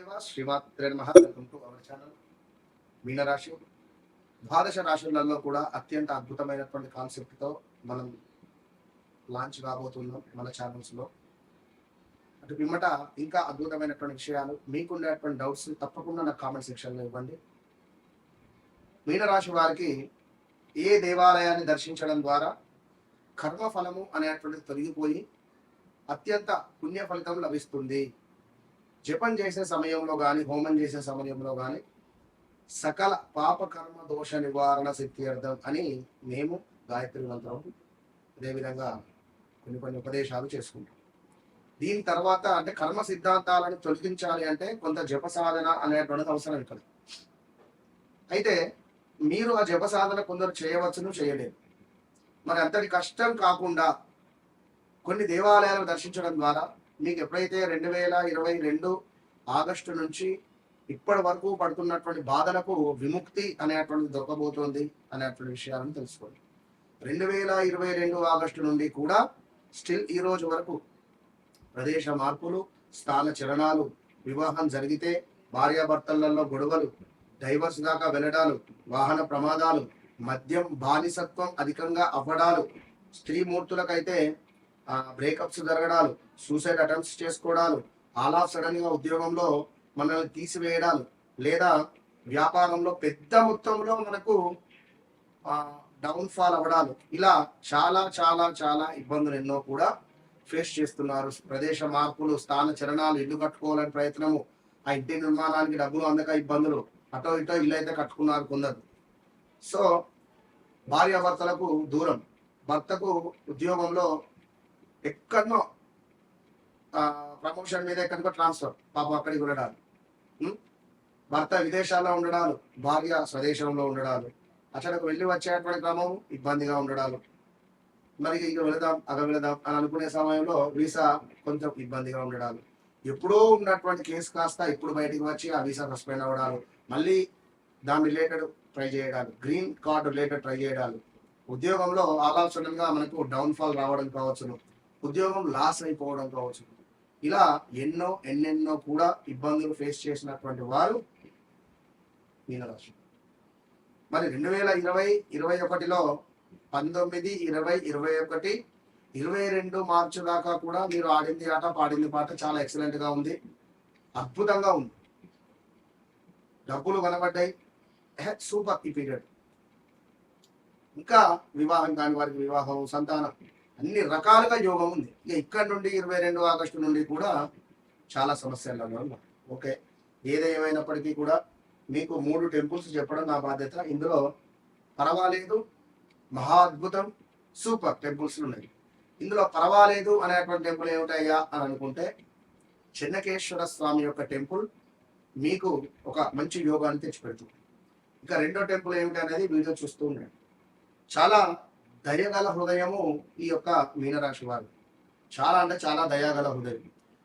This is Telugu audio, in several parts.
గురుదేవ శ్రీమాత్రే నమః. వెల్కమ్ టు అవర్ ఛానల్ మీనరాశి. ద్వాదశ రాశులలో కూడా అత్యంత అద్భుతమైనటువంటి కాన్సెప్ట్తో మనం లాంచ్ కాబోతున్నాం మన ఛానల్స్లో. అటు పిమ్మట ఇంకా అద్భుతమైనటువంటి విషయాలు, మీకుండేటువంటి డౌట్స్ తప్పకుండా నాకు కామెంట్ సెక్షన్లో ఇవ్వండి. మీనరాశి వారికి ఏ దేవాలయాన్ని దర్శించడం ద్వారా కర్మఫలము అనేటువంటిది తొలగిపోయి అత్యంత పుణ్య ఫలితం లభిస్తుంది. జపం చేసే సమయంలో కానీ, హోమం చేసే సమయంలో కానీ సకల పాపకర్మ దోష నివారణ సిద్ధ్యర్థం అని మేము గాయత్రి మంత్రం, అదేవిధంగా కొన్ని ఉపదేశాలు చేసుకుంటాం. దీని తర్వాత అంటే కర్మ సిద్ధాంతాలను తొలగించాలి అంటే కొంత జప సాధన అనేటువంటిది అవసరం ఇక్కడ. అయితే మీరు ఆ జప సాధన కొందరు చేయవచ్చును, చేయలేరు. మరి అంతటి కష్టం కాకుండా కొన్ని దేవాలయాలు దర్శించడం ద్వారా మీకు ఎప్పుడైతే 2022 ఆగస్టు నుంచి ఇప్పటి వరకు పడుతున్నటువంటి బాధలకు విముక్తి అనేటువంటిది దొరకబోతోంది అనేటువంటి విషయాలను తెలుసుకోండి. 2022 ఆగస్టు నుండి కూడా స్టిల్ ఈ రోజు వరకు ప్రదేశ మార్పులు, స్థాన చలనాలు, వివాహం జరిగితే భార్యాభర్తలలో గొడవలు, డైవర్స్ దాకా వెళ్ళడాలు, వాహన ప్రమాదాలు, మద్యం బానిసత్వం అధికంగా అవ్వడాలు, స్త్రీమూర్తులకైతే బ్రేకప్స్ జరగడాలు, సూసైడ్ అటెంప్ట్స్ చేసుకోవడాలు, ఆల్ ఆఫ్ సడన్ గా ఉద్యోగంలో మనల్ని తీసివేయడాలు, లేదా వ్యాపారంలో పెద్ద మొత్తంలో మనకు డౌన్ఫాల్ అవ్వడాలు, ఇలా చాలా చాలా చాలా ఇబ్బందులు ఎన్నో కూడా ఫేస్ చేస్తున్నారు. ప్రదేశ మార్పులు, స్థాన చలనాలు, ఇల్లు కట్టుకోవాలని ప్రయత్నము, ఆ ఇంటి నిర్మాణానికి డబ్బులు అందక ఇబ్బందులు, అటో ఇటో ఇల్లు అయితే కట్టుకున్నారు కొందరు. సో భార్యాభర్తలకు దూరం, భర్తకు ఉద్యోగంలో ఎక్కడనో ప్రమోషన్ మీద ఎక్కడికో ట్రాన్స్ఫర్, పాప అక్కడికి ఉండడాలు, భర్త విదేశాల్లో ఉండడాలు, భార్య స్వదేశంలో ఉండడాలు, అక్కడికి వెళ్ళి వచ్చేటువంటి క్రమం ఇబ్బందిగా ఉండడాలు, మరి ఇక వెళదాం అగ వెళదాం అని అనుకునే సమయంలో వీసా కొంచెం ఇబ్బందిగా ఉండడాలు, ఎప్పుడో ఉన్నటువంటి కేసు కాస్త ఇప్పుడు బయటికి వచ్చి ఆ వీసా సస్పెండ్ అవ్వడాలు, మళ్ళీ దాని రిలేటెడ్ ట్రై చేయడాలు, గ్రీన్ కార్డు రిలేటెడ్ ట్రై చేయడాలు, ఉద్యోగంలో ఆల్ ఆఫ్ సడన్ గా మనకు డౌన్ఫాల్ రావడం కావచ్చును, ఉద్యోగం లాస్ అయిపోవడం కావచ్చు, ఇలా ఎన్నెన్నో కూడా ఇబ్బందులు ఫేస్ చేసినటువంటి వారు మీనరాశి. మరి 2020-21లో 19, 20, 21, 22 మార్చి దాకా కూడా మీరు ఆడింది ఆట, పాడింది పాట చాలా ఎక్సలెంట్ గా ఉంది, అద్భుతంగా ఉంది, డబ్బులు కనబడ్డాయి, సూపర్ ఈ పీరియడ్. ఇంకా వివాహం కాని వారికి వివాహం, సంతానం, అన్ని రకాలుగా యోగం ఉంది. ఇక ఇక్కడ నుండి 22 ఆగస్టు నుండి కూడా చాలా సమస్యలు ఉన్నాయి. ఓకే, ఏదేమైనప్పటికీ కూడా మీకు 3 టెంపుల్స్ చెప్పడం నా బాధ్యత. ఇందులో పర్వాలేదు, మహా అద్భుతం, సూపర్ టెంపుల్స్ ఉన్నాయి. ఇందులో పర్వాలేదు అనేటువంటి టెంపుల్ ఏమిటయ్యా అని అనుకుంటే, చెన్నకేశ్వర స్వామి యొక్క టెంపుల్ మీకు ఒక మంచి యోగాన్ని తెచ్చిపెడుతుంది. ఇక రెండో టెంపుల్ ఏమిటి అనేది వీడియో చూస్తూ ఉండండి. చాలా దయగల హృదయము ఈ యొక్క మీనరాశి వారు, చాలా అంటే చాలా దయాగల హృదయం,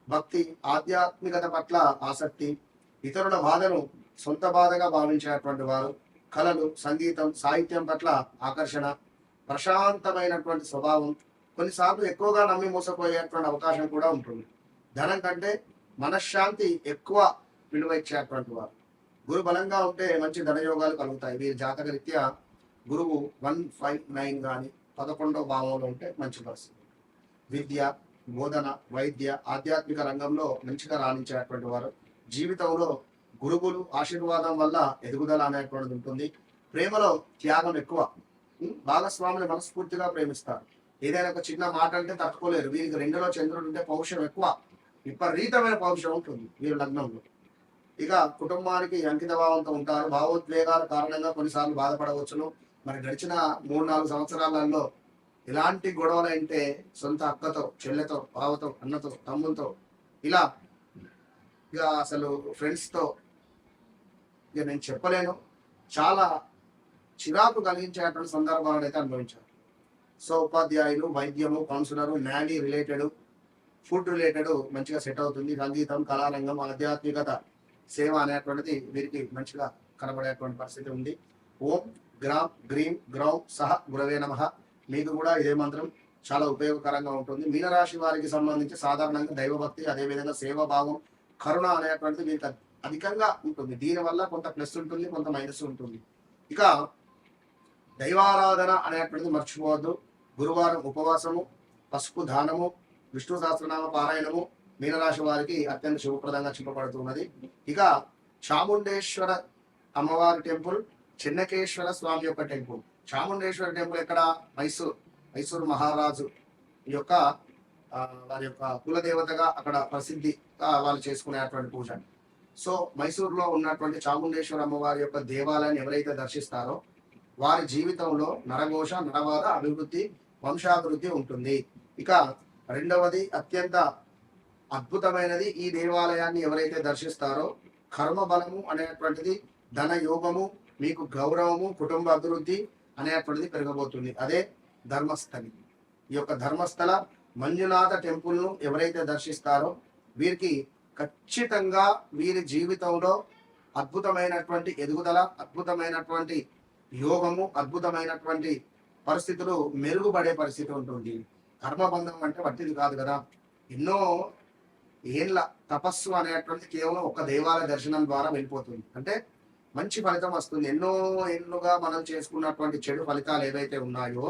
భక్తి, ఆధ్యాత్మికత పట్ల ఆసక్తి, ఇతరుల బాధను సొంత బాధగా భావించేటువంటి వారు, కళలు, సంగీతం, సాహిత్యం పట్ల ఆకర్షణ, ప్రశాంతమైనటువంటి స్వభావం, కొన్నిసార్లు ఎక్కువగా నమ్మి మోసపోయేటువంటి అవకాశం కూడా ఉంటుంది. ధనం కంటే మనశ్శాంతి ఎక్కువ విలువ ఇచ్చేటువంటి వారు, గురు బలంగా ఉంటే మంచి ధనయోగాలు కలుగుతాయి. వీరి జాతక రీత్యా గురువు 159 కానీ 11వ భావంలో ఉంటే మంచి పరిస్థితి. విద్య, బోధన, వైద్య, ఆధ్యాత్మిక రంగంలో మంచిగా రాణించేటువంటి వారు, జీవితంలో గురువులు ఆశీర్వాదం వల్ల ఎదుగుదల అనేటువంటిది ఉంటుంది. ప్రేమలో త్యాగం ఎక్కువ, భాగస్వామిని మనస్ఫూర్తిగా ప్రేమిస్తారు. ఏదైనా ఒక చిన్న మాట అంటే తట్టుకోలేరు. వీరికి 2లో చంద్రుడు ఉంటే పౌరుషం ఎక్కువ, విపరీతమైన పౌరుషం ఉంటుంది వీరి లగ్నంలో. ఇక కుటుంబానికి అంకిత భావంతో ఉంటారు. భావోద్వేగాల కారణంగా కొన్నిసార్లు బాధపడవచ్చును. మరి గడిచిన 3-4 సంవత్సరాలలో ఎలాంటి గొడవలు అంటే సొంత అక్కతో, చెల్లెతో, బావతో, అన్నతో, తమ్ములతో, ఇలా ఇక అసలు ఫ్రెండ్స్తో, ఇక నేను చెప్పలేను, చాలా చిరాకు కలిగించేటువంటి సందర్భాలను అయితే అనుభవించారు. సో ఉపాధ్యాయులు, వైద్యము, కౌన్సిలరు, న్యాలీ రిలేటెడ్, ఫుడ్ రిలేటెడ్ మంచిగా సెట్ అవుతుంది. సంగీతం, కళారంగం, ఆధ్యాత్మికత, సేవ అనేటువంటిది వీరికి మంచిగా కనబడేటువంటి పరిస్థితి ఉంది. ఓం గ్రాం గ్రీం గ్రౌం సహ గురవే నమః. మీకు కూడా ఇదే మంత్రం చాలా ఉపయోగకరంగా ఉంటుంది. మీనరాశి వారికి సంబంధించి సాధారణంగా దైవభక్తి, అదేవిధంగా సేవాభావం, కరుణ అనేటువంటిది వీరికి అధికంగా ఉంటుంది. దీనివల్ల కొంత ప్లస్ ఉంటుంది, కొంత మైనస్ ఉంటుంది. ఇక దైవారాధన అనేటువంటిది మర్చిపోవద్దు. గురువారం ఉపవాసము, పసుపు దానము, విష్ణు సహస్రనామ పారాయణము మీనరాశి వారికి అత్యంత శుభప్రదంగా చెప్పబడుతున్నది. ఇక చాముండేశ్వర అమ్మవారి టెంపుల్, చెన్నకేశ్వర స్వామి యొక్క టెంపుల్. చాముండేశ్వర టెంపుల్ ఎక్కడ? మైసూరు మహారాజు యొక్క వారి యొక్క కులదేవతగా అక్కడ ప్రసిద్ధిగా వాళ్ళు చేసుకునేటువంటి పూజ. సో మైసూరులో ఉన్నటువంటి చాముండేశ్వర అమ్మవారి యొక్క దేవాలయాన్ని ఎవరైతే దర్శిస్తారో వారి జీవితంలో నరఘోష, నరవాద అభివృద్ధి, వంశాభివృద్ధి ఉంటుంది. ఇక రెండవది అత్యంత అద్భుతమైనది, ఈ దేవాలయాన్ని ఎవరైతే దర్శిస్తారో కర్మ బలము అనేటువంటిది, ధన యోగము, మీకు గౌరవము, కుటుంబ అభివృద్ధి అనేటువంటిది పెరగబోతుంది. అదే ధర్మస్థలి. ఈ యొక్క ధర్మస్థల మంజునాథ టెంపుల్ను ఎవరైతే దర్శిస్తారో వీరికి ఖచ్చితంగా వీరి జీవితంలో అద్భుతమైనటువంటి ఎదుగుదల, అద్భుతమైనటువంటి యోగము, అద్భుతమైనటువంటి పరిస్థితులు మెరుగుపడే పరిస్థితి ఉంటుంది. కర్మబంధం అంటే వట్టిది కాదు కదా. ఎన్నో ఏళ్ళ తపస్సు అనేటువంటి కేవలం ఒక దేవాలయ దర్శనం ద్వారా వెళ్ళిపోతుంది. అంటే మంచి ఫలితం వస్తుంది. ఎన్నో ఏళ్ళుగా మనం చేసుకున్నటువంటి చెడు ఫలితాలు ఏవైతే ఉన్నాయో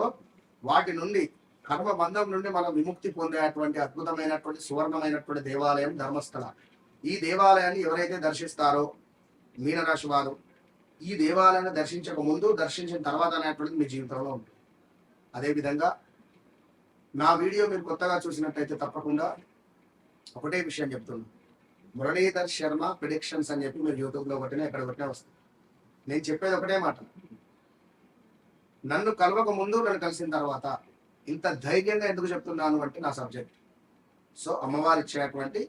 వాటి నుండి, కర్మబంధం నుండి మనం విముక్తి పొందేటువంటి అద్భుతమైనటువంటి సువర్ణమైనటువంటి దేవాలయం ధర్మస్థల. ఈ దేవాలయాన్ని ఎవరైతే దర్శిస్తారో మీనరాశి వారు, ఈ దేవాలయాన్ని దర్శించక ముందు, దర్శించిన తర్వాత అనేటువంటిది మీ జీవితంలో ఉంటుంది. అదేవిధంగా నా వీడియో మీరు కొత్తగా చూసినట్టయితే తప్పకుండా ఒకటే విషయం చెప్తున్నాను. మురళీధర్ శర్మ ప్రిడిక్షన్స్ అని చెప్పి మీరు యూట్యూబ్లో కొట్టినా ఎక్కడ కొట్టినా వస్తుంది. నేను చెప్పేది ఒకటే మాట, నన్ను కలవక ముందు, నన్ను కలిసిన తర్వాత ఇంత ధైర్యంగా ఎందుకు చెప్తున్నాను అంటే నా సబ్జెక్ట్. సో అమ్మవారు ఇచ్చేటువంటి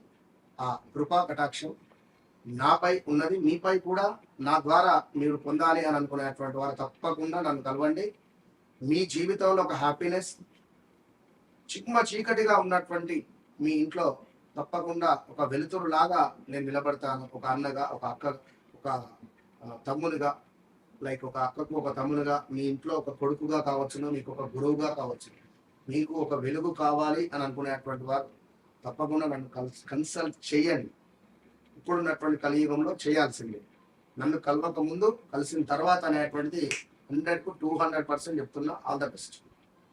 ఆ కృపా కటాక్షం నాపై ఉన్నది, మీపై కూడా నా ద్వారా మీరు పొందాలి అని అనుకునేటువంటి వారు తప్పకుండా నన్ను కలవండి. మీ జీవితంలో ఒక హ్యాపీనెస్, చీకటిగా ఉన్నటువంటి మీ ఇంట్లో తప్పకుండా ఒక వెలుతురులాగా నేను నిలబడతాను. ఒక అన్నగా, ఒక అక్క, ఒక తమ్మునిగా, లైక్ ఒక అక్కకు ఒక తమ్మునిగా, మీ ఇంట్లో ఒక కొడుకుగా కావచ్చును, మీకు ఒక గురువుగా కావచ్చు. మీకు ఒక వెలుగు కావాలి అని అనుకునేటువంటి వారు తప్పకుండా నన్ను కన్సల్ట్ చేయండి. ఇప్పుడున్నటువంటి కలియుగంలో చేయాల్సిందే. నన్ను కలవక ముందు, కలిసిన తర్వాత అనేటువంటిది 100కు 200% చెప్తున్నా. All the best.